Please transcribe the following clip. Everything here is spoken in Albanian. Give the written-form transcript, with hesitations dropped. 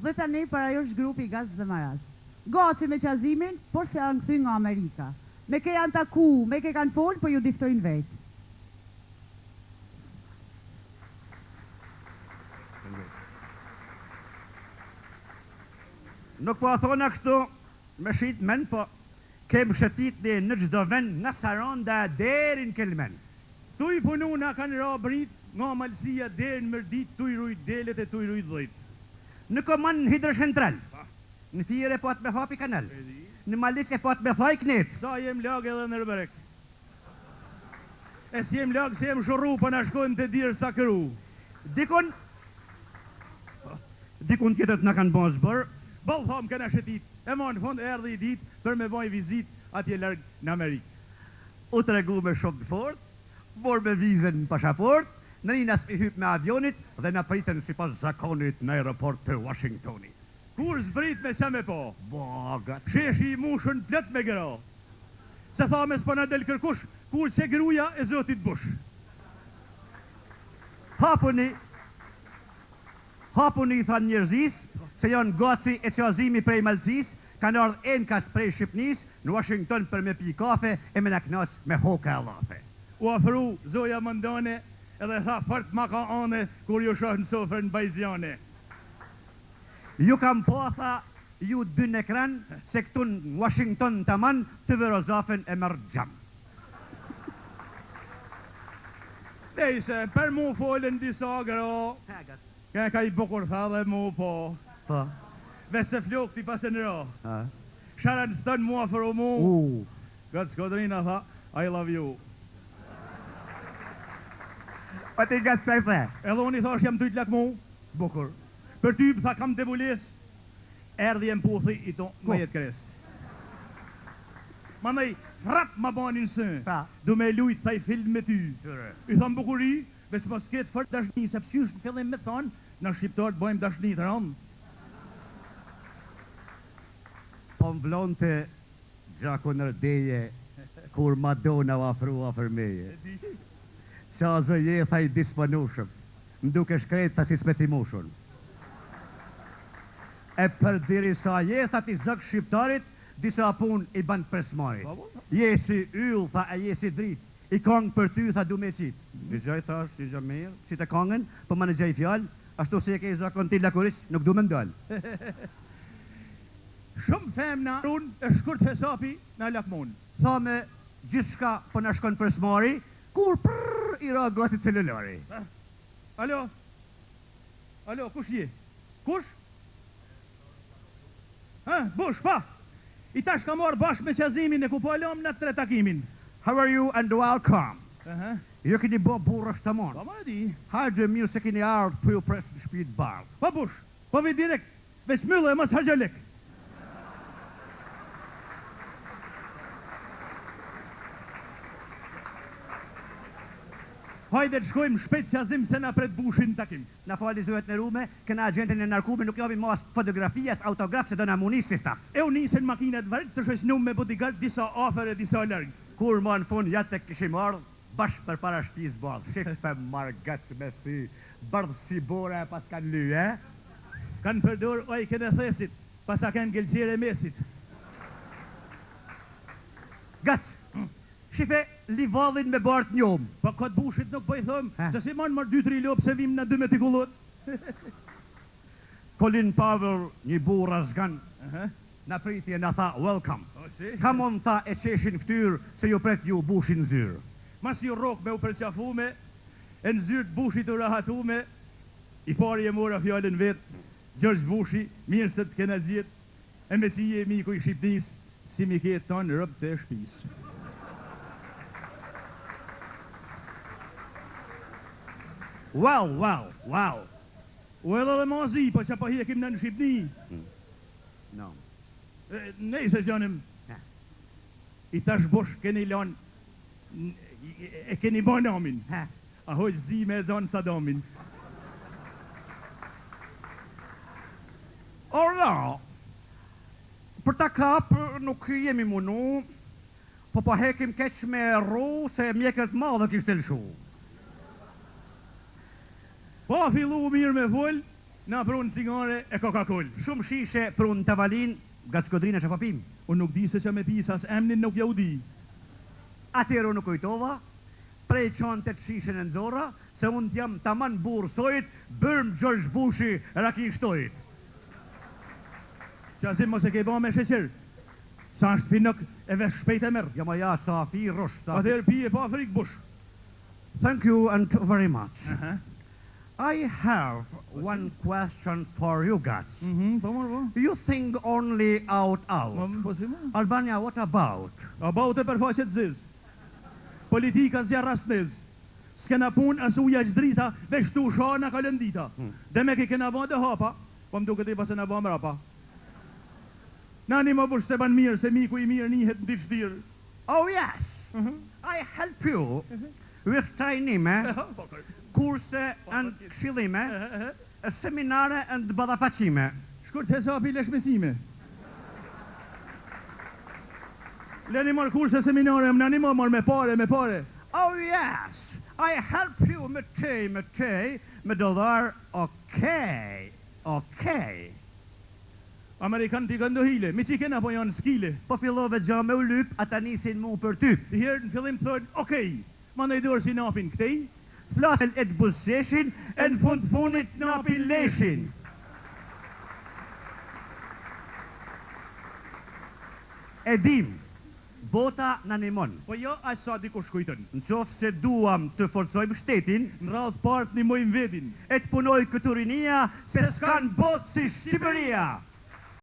Dhe tani para jush grupi Gac dhe Maras. Gaci me qazimin, por se janë këthy nga Amerika. Me ke janë taku, me ke kanë fol, po ju diftojnë vetë. Nuk po a thona kështu me shit men, po kem shëtit në gjdo vend nga Saranda deri në Kelmen. Tu i pununa kanë ra brit nga malësia deri në mërdit, tu i rujt delet e tu i rujt dhejt. Në komand hidrocentral, në Fire po atë me hapi kanal, në Malic e po atë me thaj knet. Sa jem lag edhe në rëberek. E si jem lag se jem shurru, po na shkojmë të dirë sa këru. Dikun tjetët në kanë bon zbër. Ball tham këna shëtit, e ma në fond erdhe i dit për me baj vizit atje larg në Amerikë. U të regu me shumë të fort, vor me vizën në pashaport, në një nësmi hyp me avionit dhe në pritën si pas zakonit në aeroport të Washingtonit. Kur zbrit me qa me po? Bogat. Sheshi i mushën plët me gëra. Se tha me s'po na del kërkush, kur që gruja e zotit Bush. Hapuni i than njerëzis, se janë Gaci e qazimi prej Malëzis, kanë ardhë enkas prej Shqipnis, në Washington për me pi kafe e me naknas me hoka e lafe. U afru Zoja Mandane edhe tha fart ma ka ane kur ju shoh në sofrën bajzjane. Ju kam po, tha, ju dy në ekran, se këtu në Washington të man, të verozafen e mërë gjam. Nejse, për mu folën disa gëro, ka i bukur tha dhe mu po. Po. Vese flok ti pas e në ro. Sharan stën mua për mu. Gëtë Skodrina tha, I love you. Pa ti gëtë se the? Edhe unë i thash jam tujt lak mu, bukur. Për ty tha kam debulis, erdhi e mputhi i to me jetë kres. Ma nej, frap ma banin sën, du me lujt tha i film me ty. I tham bukuri, veç mos ketë fort dashni, se pësysh në fillim me thonë, në shqiptarët bojmë dashni të ramë. Po më vlonë të gjako nërdeje, kur Madonna u afru afer meje. Qa zë je tha i disponushëm, më duke shkret tha si specimushën. E për diri sa je tha ti zëk shqiptarit, disa pun i ban presmari. Je si yll, tha e je si drit, i kongë për ty, tha du me qit. Një gjaj thash, një gjaj mirë, që të kongën, po më në gjaj fjall, ashtu se e ke i zakon ti lakuris, nuk du me ndalë. Shumë femna, unë e shkurt hesapi në lakmon. Tha me gjithë shka po në shkon presmari, kur prrrr i ra gati celulari. Alo? Alo, kush je? Kush? Bush, pa! I tash ka marrë bashkë me qazimin e ku po alom në 3 takimin. How are you and welcome? Jo keni bo burra shtamon. Pa ma di. Hajde mirë se keni ardhë për ju presë në shpit barë. Pa Bush, po vi direkt, veç myllë e mos haqëlek. Hajde të shkojmë shpejt qazim se na pret Bushin takim. Na fali zuhet në rume, këna agentin e narkume nuk jovi mas fotografijas, autograf se do na munisë staf. E u nisën makinat vërët të shoshnum me bodyguard disa afer e disa lërgë. Kur ma në fund jatë të kishim ardhë, bashkë për para shpis bardhë. Shifë marë gëtë me si, bardhë si bora e pas kanë ly, Kanë përdur oj këne thesit, pas a kanë gëlqire mesit. Gëtë, shife li vallin me bardhë njom. Po këtë Bushit nuk po i thëmë, se si manë marë 2-3 lopë se vim në 12 kullot. Colin Powell, një burra zgan, na priti e na tha, welcome. Come on, tha, e qeshin ftyrë, se ju pret ju Bushin zyrë. Mas ju rok me u përqafume, e në zyrët Bushit u rahatume, i pari e mora fjallën vetë, George Bushi, mirë se të kena gjithë, e me si je miku i Shqipnis, si mi ketë tonë rëbë të shpis. Wow. U edhe dhe mazi, po që po hjekim në Shqipni. No. Nej se gjanim, i tash Bush keni lanë, e keni bo namin, a hojë zi me zonë Sadamin. Ora, për ta kapë nuk jemi munu, po hekim keq me ru se mjekët madhe kishtë lëshu. Po fillu mirë me full, na prunë cigare e Coca-Cola. Shumë shishe për unë tavalin nga Shkodrina që papim. Unë nuk di se që me pisas emnin nuk ja u di. Atëherë unë kujtova, prej qonë të shishen e nxorra, se unë t'jam taman burë sojit, bërmë George Bushi raki shtojit. Qazim mos e ke ba me sheqer. Sa është finok e vesh shpejt e merë. Ja ma ja, Safi, rosh, Safi. Atëherë pije pa frik bush. Thank you and very much. Aha. I have one question for you guys. Po mor po. You think only out. Po si më? Albania, what about? About e përfaqet ziz. Politika zja rasnez. S'kena pun as uja drita, veç tu shana ka lëndita. Dhe me ke kena vande hapa, po më duke ti pas e na bëm rapa. Nani më bush se ban mirë, se miku I mirë nihet në dishtir. Oh yes, I help you with trajnime, kurse and këshillime, seminare and badafaqime. Shkurt hesapi leshmesime. Leni marë kurse seminare, më nani më marë me pare. Oh yes, I help you me te, me dollar, okay. Amerikan t'i kanë do hile, mi që kena po janë skile. Po fillove gja me u lyp, ata nisin mu për ty. I herë në fillim thërë, okej, ma në I dorë si napin këtej. Flasin e të buzeshin, e në fundit napin leshin. E dim, bota në nimon. Po jo, aq sa dikush kujton. Në qofë se duam të forcojmë shtetin, Në radhë partë një mojmë vedin. e të punoj këtë rinia, se s'kan botë si Shqipëria.